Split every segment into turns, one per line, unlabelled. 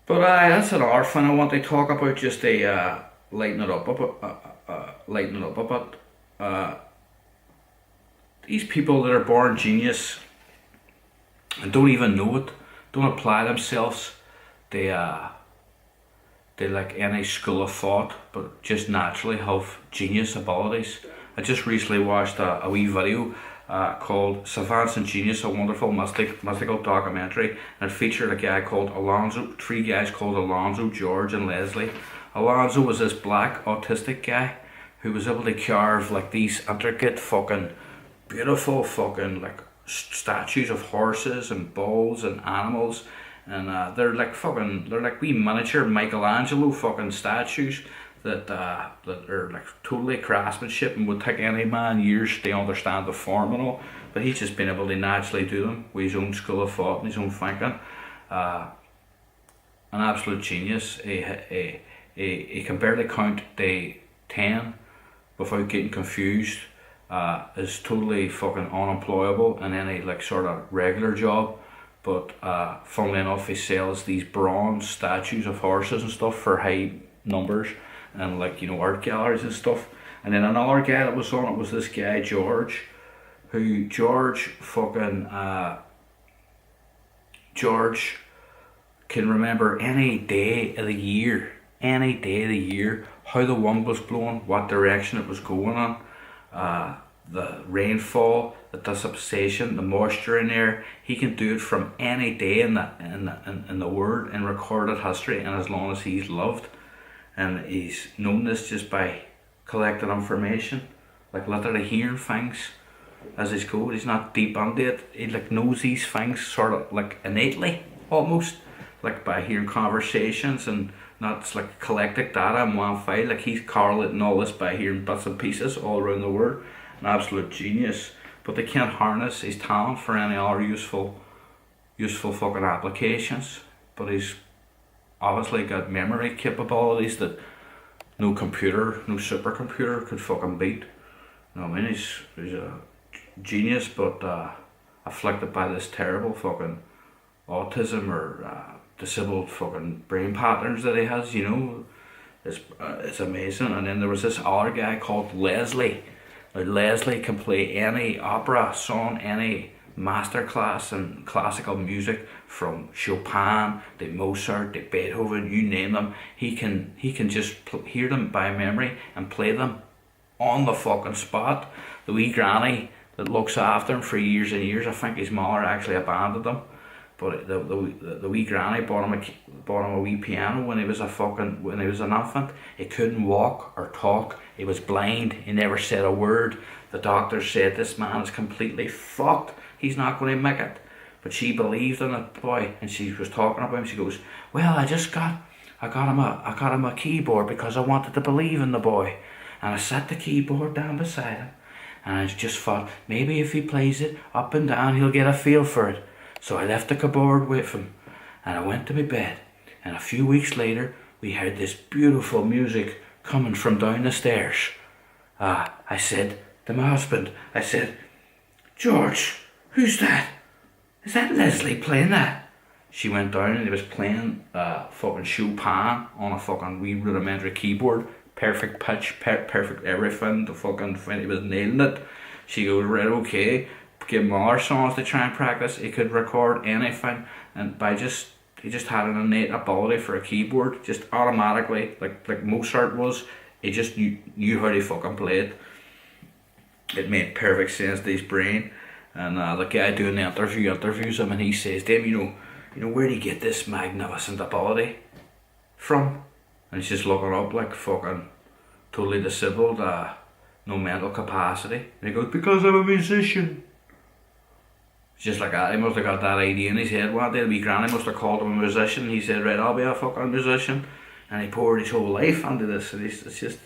But that's another thing I want to talk about. Just to lighten it up a bit. Lighten it up a bit. Uh, these people that are born genius and don't even know it, don't apply themselves. They they like any school of thought, but just naturally have genius abilities. I just recently watched a wee video called Savants and Genius, a wonderful mystical documentary, and it featured a guy called Alonzo, three guys called Alonzo, George, and Leslie. Alonzo was this black autistic guy who was able to carve like these intricate fucking beautiful fucking like statues of horses and bulls and animals, and they're like wee miniature Michelangelo fucking statues that are like totally craftsmanship and would take any man years to understand the form and all. But he's just been able to naturally do them with his own school of thought and his own thinking. Uh, an absolute genius. He can barely count to 10 without getting confused. Is totally fucking unemployable in any like sort of regular job. But funnily enough, he sells these bronze statues of horses and stuff for high numbers and like art galleries and stuff. And then another guy that was on it was this guy George, who George can remember any day of the year, how the wind was blowing, what direction it was going in, the rainfall, the dissipation, the moisture in there. He can do it from any day in the world in recorded history, and as long as he's lived. And he's known this just by collecting information, like literally hearing things as he's going. He's not deep into it. He like knows these things sort of like innately, almost like by hearing conversations and not like collecting data in one file. Like he's correlating all this by hearing bits and pieces all around the world. An absolute genius. But they can't harness his talent for any other useful fucking applications. But he's obviously got memory capabilities that no computer, no supercomputer could fucking beat. You know what I mean? He's a genius, but afflicted by this terrible fucking autism or disabled fucking brain patterns that he has. It's amazing. And then there was this other guy called Leslie. Now Leslie can play any opera song, any masterclass in classical music, from Chopin to Mozart to Beethoven, you name them. He can just hear them by memory and play them on the fucking spot. The wee granny that looks after him for years and years, I think his mother actually abandoned him, but the wee granny bought him a wee piano when he was an infant. He couldn't walk or talk. He was blind. He never said a word. The doctor said this man is completely fucked. He's not going to make it. But she believed in it, boy, and she was talking about him. She goes, "Well, I got him a keyboard because I wanted to believe in the boy, and I set the keyboard down beside him, and I just thought maybe if he plays it up and down, he'll get a feel for it. So I left the keyboard with him, and I went to my bed. And a few weeks later, we heard this beautiful music coming from down the stairs. I said to my husband, I said, 'George, who's that? Is that Leslie playing that?' She went down and he was playing fucking Chopin on a fucking wee rudimentary keyboard. Perfect pitch, perfect everything. The fucking he was nailing it. She goes, 'Right, okay.' Give him more songs to try and practice. He could record anything, and he just had an innate ability for a keyboard, just automatically, like Mozart was. He just knew how to fucking play it. It made perfect sense to his brain. And the guy doing the interviews him, and he says to him, where do you get this magnificent ability from? And he's just looking up like fucking totally disabled, no mental capacity. And he goes, "Because I'm a musician." Just like that, he must have got that idea in his head one day. The wee granny must have called him a musician. He said, "Right, I'll be a fucking musician." And he poured his whole life into this. And it's just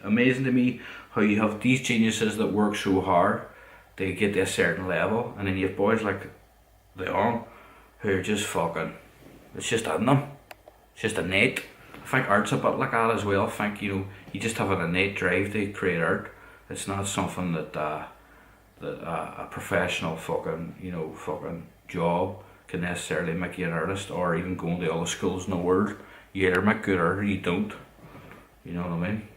amazing to me how you have these geniuses that work so hard to get to a certain level. And then you have boys like Leon who are just fucking, it's just in them. It's just innate. I think art's a bit like that as well. I think, you just have an innate drive to create art. It's not something that a professional fucking job can necessarily make you an artist, or even going to all the schools in the world. You either make good art or you don't. You know what I mean?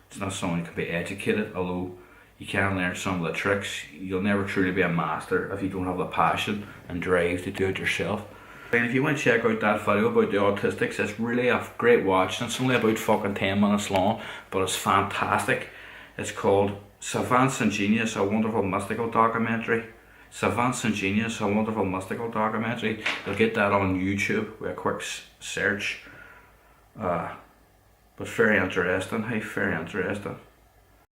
It's not someone who can be educated, although you can learn some of the tricks. You'll never truly be a master if you don't have the passion and drive to do it yourself. And if you want to check out that video about the Autistics, it's really a great watch, and it's only about fucking 10 minutes long, but it's fantastic. It's called Savants and Genius, a wonderful mystical documentary. Savants and Genius, a wonderful mystical documentary. You'll get that on YouTube with a quick search. But very interesting, hey, very interesting.